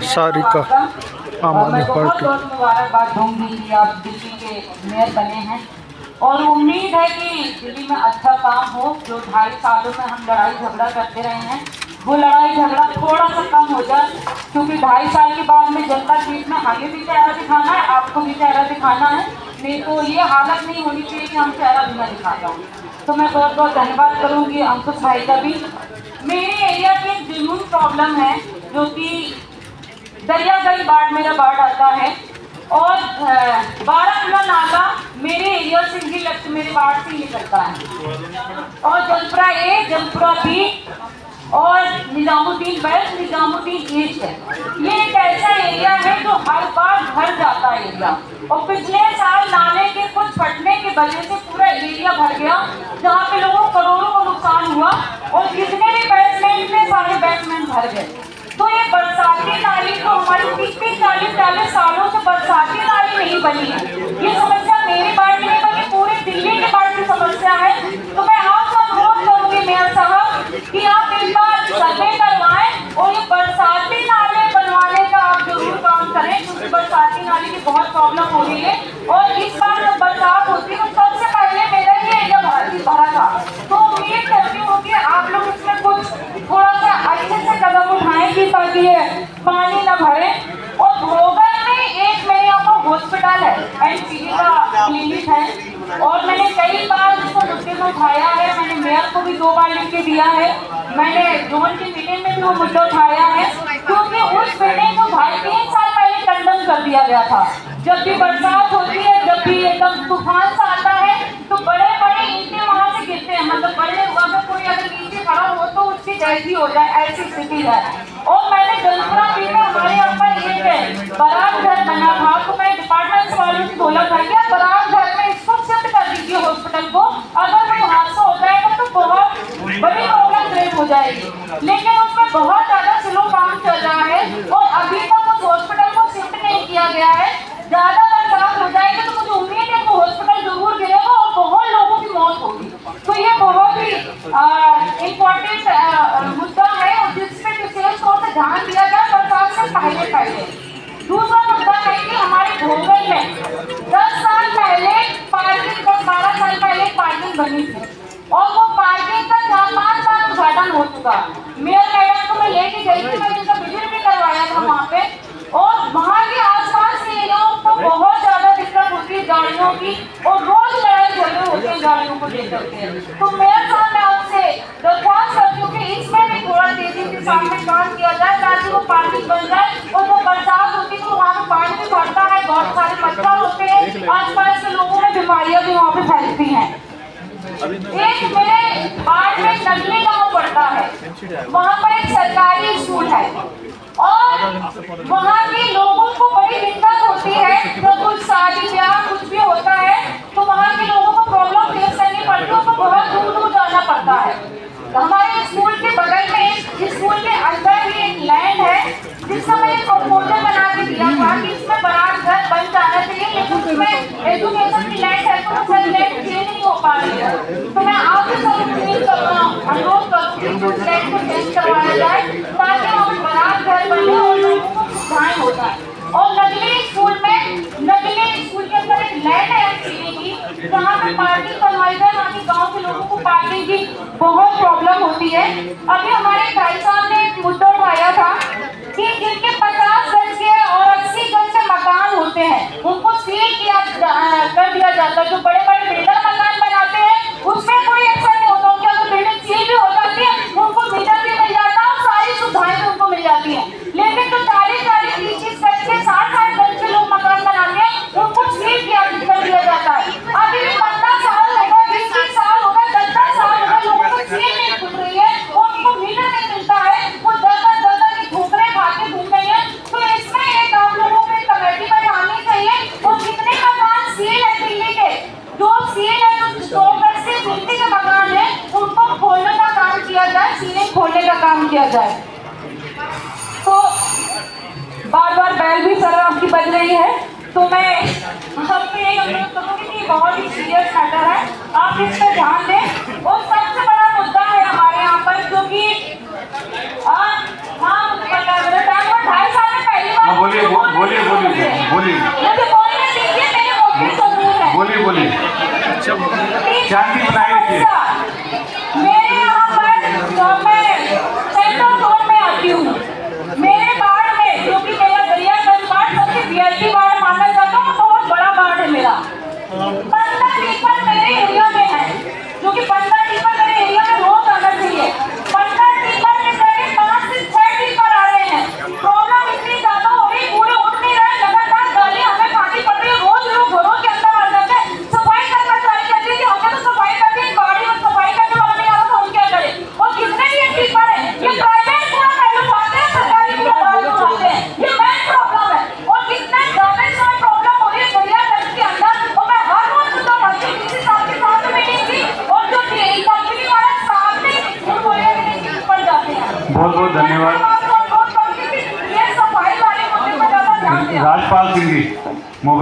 सारिका आम आदमी मैं बहुत पार्टी। बहुत मुबारकबाद दूंगी कि आप दिल्ली के मेयर बने हैं और उम्मीद है कि दिल्ली में अच्छा काम हो। जो 2.5 सालों में हम लड़ाई झगड़ा करते रहे हैं वो लड़ाई झगड़ा थोड़ा सा कम हो जाए, क्योंकि 2.5 साल के बाद में जनता सीट में हमें भी चेहरा दिखाना है, आपको भी चेहरा दिखाना है। नहीं तो ये हालत नहीं होनी चाहिए कि हम चेहरा भी ना दिखा पाएं। तो मैं बहुत बहुत धन्यवाद करूँगी अंकुश भाई का भी। मेरे एरिया की एक जेन्युइन प्रॉब्लम है, जो कि दरियागंज बाढ़ मेरा बाढ़ आता है और 12 नाला मेरे एरिया से ही लगते मेरे बाढ़ से ही निकलता है। और जलपुरा ए, जलपुरा बी और निजामुद्दीन वेस्ट, निजामुद्दीन ईस्ट है। ये एक ऐसा एरिया है जो हर बार भर जाता है एरिया। और पिछले साल नाले के कुछ फटने की वजह से पूरा एरिया भर गया, जहाँ पे लोगों को करोड़ों का नुकसान हुआ और जितने भी बेसमेंट थे सारे बेसमेंट भर गए। तो ये बरसाती नाली तो हमारी 30-40 सालों से बरसाती नाली नहीं बनी है। ये समस्या मेरे बाढ़ की नहीं बल्कि पूरे दिल्ली के बाढ़ की समस्या है। तो मैं आपसे अनुरोध करूंगी मेयर साहब कि आप एक बार सर्वे करवाएं और ये बरसाती नाले बनवाने का आप जरूर काम करें, क्योंकि बरसाती नाली की बहुत प्रॉब्लम हो रही है। और इस बार जब बरसात होती है तो सबसे पहले मेरा ये एरिया भरा था। तो उम्मीद करती हूँ कि आप लोग इसमें कुछ थोड़ा सा अच्छे से कदम उठाएंगे ताकि ये पानी न भरे। और भोगल में एक मेरे यहाँ पर हॉस्पिटल है, एनसीडी का क्लिनिक है, और मैंने कई बार इसको मुद्दे में उठाया है। मैंने मेयर को भी 2 बार लिख के दिया है, मैंने जोन की मीटिंग में भी वो मुद्दा उठाया है, क्योंकि उस बिल्डिंग को 3 साल पहले कंडम कर दिया गया था। जब भी बरसात होती है, जब भी एकदम तूफान सा आता है तो बड़े बड़े ईंटें वहां से गिरते हैं, मतलब बड़े अगर कोई अगर नीचे खड़ा हो तो उसकी जैसी हो जाए, ऐसी स्थिति है। और मैंने जलपुरा में हमारे यहाँ पर एक बरात घर बना था, तो मैं डिपार्टमेंट वालों से बोला था कि आप बरात घर में इसको शिफ्ट कर दीजिए हॉस्पिटल को, अगर कोई हादसा हो जाएगा तो बहुत बड़ी प्रॉब्लम क्रिएट हो जाएगी। लेकिन उसमें बहुत ज्यादा स्लो काम चल रहा है और अभी तक उस हॉस्पिटल को शिफ्ट नहीं किया गया है। ज्यादा बरसात हो जाएगी तो मुझे उम्मीद है कि हॉस्पिटल जरूर गिरेगा और बहुत लोगों की मौत होगी। तो ये बहुत ही इम्पोर्टेंट मुद्दा है और जिसपे विशेष तौर से ध्यान दिया जाए बरसात से पहले। दूसरा मुद्दा है कि हमारे भोगल में 10 साल पहले पार्किंग, 10-12 साल पहले पार्किंग बनी थी और वो पार्किंग का 4-5 बार उद्घाटन हो चुका। मेयर मैडम को मैं लेके गई थी, मैंने उनका विजिट भी करवाया था वहाँ पे, और वहाँ के आसपास के एरियाओं को बहुत ज्यादा दिक्कत होती है गाड़ियों की और रोज लड़ाई झगड़े होते हैं गाड़ियों को लेकर के। तो मेयर साहब मैं आपसे दरख्वास्त करती हूँ कि इसमें भी थोड़ा तेजी के साथ में काम किया जाए ताकि वो पार्किंग बन जाए। और जब बरसात होती है तो वहाँ पे पानी भी भरता है, बहुत सारे मच्छर होते हैं, आसपास के लोगों में बीमारियां भी वहाँ पे फैलती हैं। एक मेरे बाढ़ में नगली गाँव पड़ता है, वहाँ पर एक सरकारी स्कूल है और वहाँ के लोगों को बड़ी दिक्कत होती है। जब कुछ शादी ब्याह कुछ भी होता है तो वहाँ के लोगों को प्रॉब्लम फेस करनी पड़ती है, उनको बहुत दूर दूर जाना पड़ता है। तो हमारे स्कूल के बगल में, स्कूल के अंदर ही एक लैंड है जिसका मैंने प्रपोजल बना के दिया था कि इसमें बारात घर बन जाना चाहिए, लेकिन उसमें एजुकेशन की लैंड है तो सर लैंड चेंज नहीं हो पा रही है। तो मैं आपसे सब अनुरोध करूँगी कि उस लैंड को चेंज करवाया जाए ताकि वहाँ पर बारात घर बने और लोगों को सुविधाएं हो जाए। और नगली स्कूल के अंदर एक लैंड है एनसीडी की, जहाँ पे पार्किंग बनवाई जाए, वहाँ के गाँव के लोगों को पार्किंग की बहुत प्रॉब्लम होती है। अभी हमारे भाई साहब ने एक मुद्दा उठाया था कि जिनके 50 गज के और 80 गज के मकान होते हैं उनको सील कर दिया जाता है। जो बड़े बड़े बिल्डर मकान बनाते हैं उसमें कोई एक्शन नहीं होता, उनकी अगर बिल्डिंग सील भी हो जाती है उनको मीटर भी मिल जाता है और सारी सुविधाएं भी उनको मिल जाती है। लेकिन जो 40-40, 30-30 गज के, 60-60 गज के लोग मकान बनाते हैं उनको सील कर दिया जाता है। अभी भी 15 साल हो गए, 20-20 साल हो गए, 10-10 साल हो गए, लोगों को सील नहीं खुल रही है और उनको मीटर नहीं मिलता है, वो 10-10 की ठोकरें खा के घूम रही है। तो इसमें एक आप लोगों को एक कमेटी बनानी चाहिए और जितने मकान सील है दिल्ली के, जो सील है, जो 100 गज से नीचे के मकान है उनको खोलने का काम किया जाए, सीलिंग खोलने का काम किया जाए। तो बार बार बैल भी सर आपकी बज रही है, तो मैं सबसे यही अनुरोध करूँगी कि बहुत ही सीरियस मैटर है, आप इस पर ध्यान दें। और सबसे बड़ा मुद्दा है हमारे यहाँ पर जो कि हाँ 2.5 साल में पहले शांति बनाए रखिए। मेरे यहाँ पर जब मैं सेंट्रल जोन में आती हूँ, मेरे वार्ड में, जो कि मेरा दरियागंज वार्ड सबसे वीआईपी वार्ड माना जाता है, बहुत बड़ा वार्ड है मेरा। 15 टीपर मेरे एरिया में है, जो कि 15 टीपर मेरे एरिया में रोज आना चाहिए। 15 टीपर में जगह 5 से 6 टीपर आ रहे हैं। प्रॉब्लम इतनी ज्यादा हो गई, पूरे उठ नहीं रहे, लगातार गाली हमें खानी पड़ रही है। रोज लोग घरों के अंदर आ जाते हैं। सफाई करना चालू करती है कि हमें तो सफाई करती है, बाड़ी में सफाई करने वाला नहीं आ रहा, तो हम क्या करें? और कितने भी ये टीपर है, ये प्राइवेट कूड़ा पहले उठाते हैं, सरकारी कूड़ा बाद में उठाते हैं। ये मेन प्रॉब्लम है। और कितने ज्यादा इसमें प्रॉब्लम हो रही है दरियागंज के अंदर। और मैं हर रोज सुनता हूँ कि किसी साहब के साथ मीटिंग की, और जो कंपनी वाले सामने झूठ बोले पड़ जाते हैं। बहुत बहुत धन्यवाद। ये सफाई वाले मुद्दे पर ज्यादा ध्यान दें। राजपाल सिंह जी मोबाइल